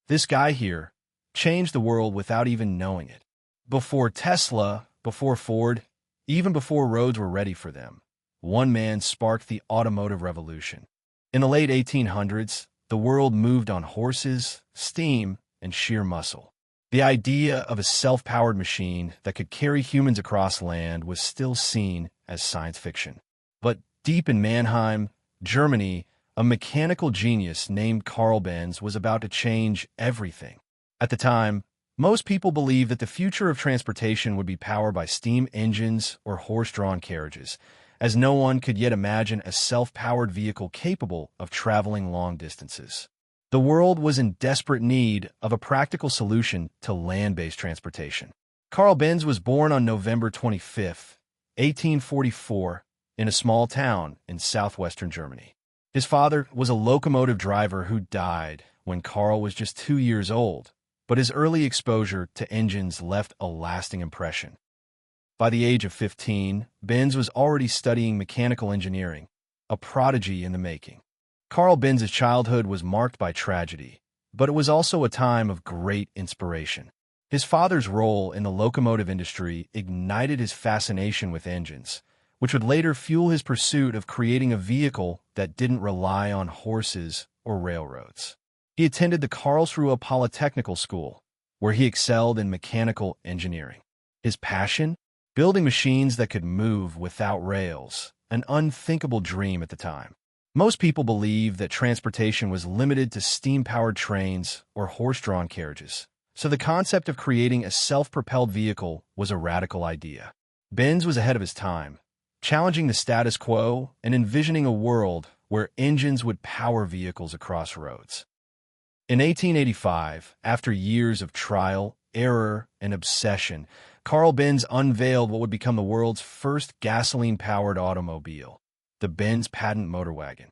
This guy here changed the world without even knowing it. Before Tesla, before Ford, even before roads were ready for them, one man sparked the automotive revolution. In the late 1800s, the world moved on horses, steam, and sheer muscle. The idea of a self-powered machine that could carry humans across land was still seen as science fiction. But deep in Mannheim, Germany, a mechanical genius named Carl Benz was about to change everything. At the time, most people believed that the future of transportation would be powered by steam engines or horse-drawn carriages, as no one could yet imagine a self-powered vehicle capable of traveling long distances. The world was in desperate need of a practical solution to land-based transportation. Carl Benz was born on November 25, 1844, in a small town in southwestern Germany. His father was a locomotive driver who died when Carl was just 2 years old, but his early exposure to engines left a lasting impression. By the age of 15, Benz was already studying mechanical engineering, a prodigy in the making. Carl Benz's childhood was marked by tragedy, but it was also a time of great inspiration. His father's role in the locomotive industry ignited his fascination with engines, which would later fuel his pursuit of creating a vehicle that didn't rely on horses or railroads. He attended the Karlsruhe Polytechnical School, where he excelled in mechanical engineering. His passion? Building machines that could move without rails, an unthinkable dream at the time. Most people believed that transportation was limited to steam-powered trains or horse-drawn carriages, so the concept of creating a self-propelled vehicle was a radical idea. Benz was ahead of his time, challenging the status quo and envisioning a world where engines would power vehicles across roads. In 1885, after years of trial, error, and obsession, Carl Benz unveiled what would become the world's first gasoline-powered automobile, the Benz patent motor wagon.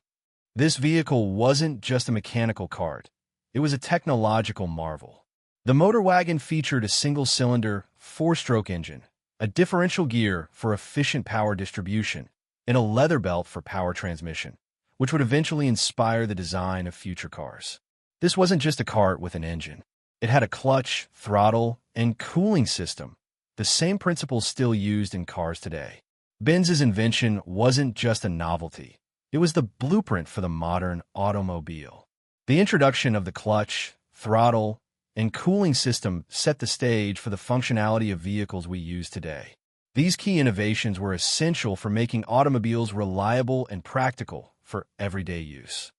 This vehicle wasn't just a mechanical cart, it was a technological marvel. The motor wagon featured a single-cylinder, 4-stroke engine, a differential gear for efficient power distribution, and a leather belt for power transmission, which would eventually inspire the design of future cars. This wasn't just a cart with an engine. It had a clutch, throttle, and cooling system, the same principles still used in cars today. Benz's invention wasn't just a novelty. It was the blueprint for the modern automobile. The introduction of the clutch, throttle, and cooling system set the stage for the functionality of vehicles we use today. These key innovations were essential for making automobiles reliable and practical for everyday use.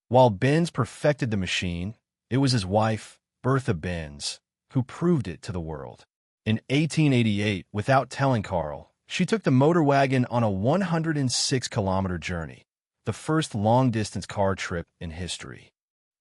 While Benz perfected the machine, it was his wife, Bertha Benz, who proved it to the world. In 1888, without telling Carl, she took the motor wagon on a 106-kilometer journey, the first long-distance car trip in history.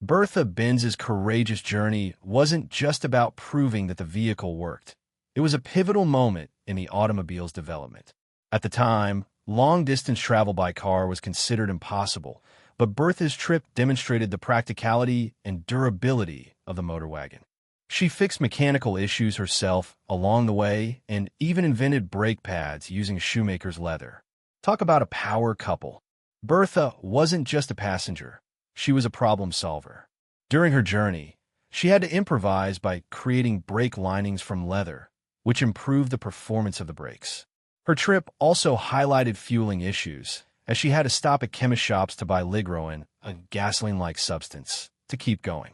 Bertha Benz's courageous journey wasn't just about proving that the vehicle worked. It was a pivotal moment in the automobile's development. At the time, long-distance travel by car was considered impossible, but Bertha's trip demonstrated the practicality and durability of the motor wagon. She fixed mechanical issues herself along the way and even invented brake pads using shoemaker's leather. Talk about a power couple. Bertha wasn't just a passenger. She was a problem solver. During her journey, she had to improvise by creating brake linings from leather, which improved the performance of the brakes. Her trip also highlighted fueling issues, as she had to stop at chemist shops to buy ligroin, a gasoline-like substance, to keep going.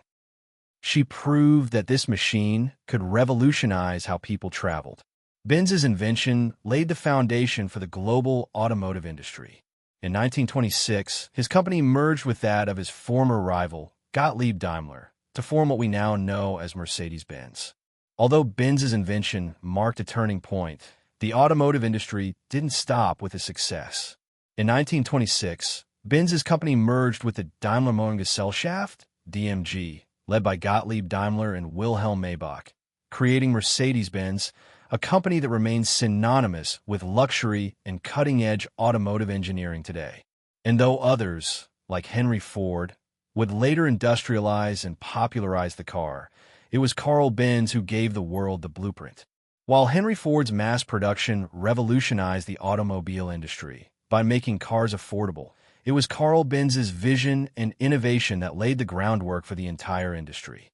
She proved that this machine could revolutionize how people traveled. Benz's invention laid the foundation for the global automotive industry. In 1926, his company merged with that of his former rival, Gottlieb Daimler, to form what we now know as Mercedes-Benz. Although Benz's invention marked a turning point, the automotive industry didn't stop with his success. In 1926, Benz's company merged with the Daimler Motor Gesellschaft, DMG, led by Gottlieb Daimler and Wilhelm Maybach, creating Mercedes-Benz, a company that remains synonymous with luxury and cutting-edge automotive engineering today. And though others, like Henry Ford, would later industrialize and popularize the car, it was Carl Benz who gave the world the blueprint. While Henry Ford's mass production revolutionized the automobile industry by making cars affordable, it was Carl Benz's vision and innovation that laid the groundwork for the entire industry.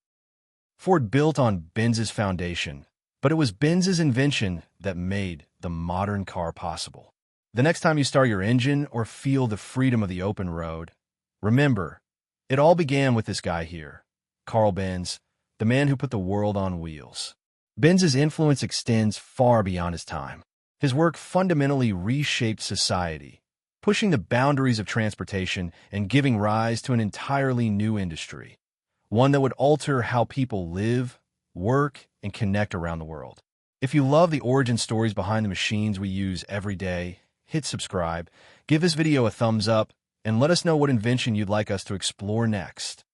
Ford built on Benz's foundation, but it was Benz's invention that made the modern car possible. The next time you start your engine or feel the freedom of the open road, remember, it all began with this guy here, Carl Benz, the man who put the world on wheels. Benz's influence extends far beyond his time. His work fundamentally reshaped society, pushing the boundaries of transportation and giving rise to an entirely new industry, one that would alter how people live, work, and connect around the world. If you love the origin stories behind the machines we use every day, hit subscribe, give this video a thumbs up, and let us know what invention you'd like us to explore next.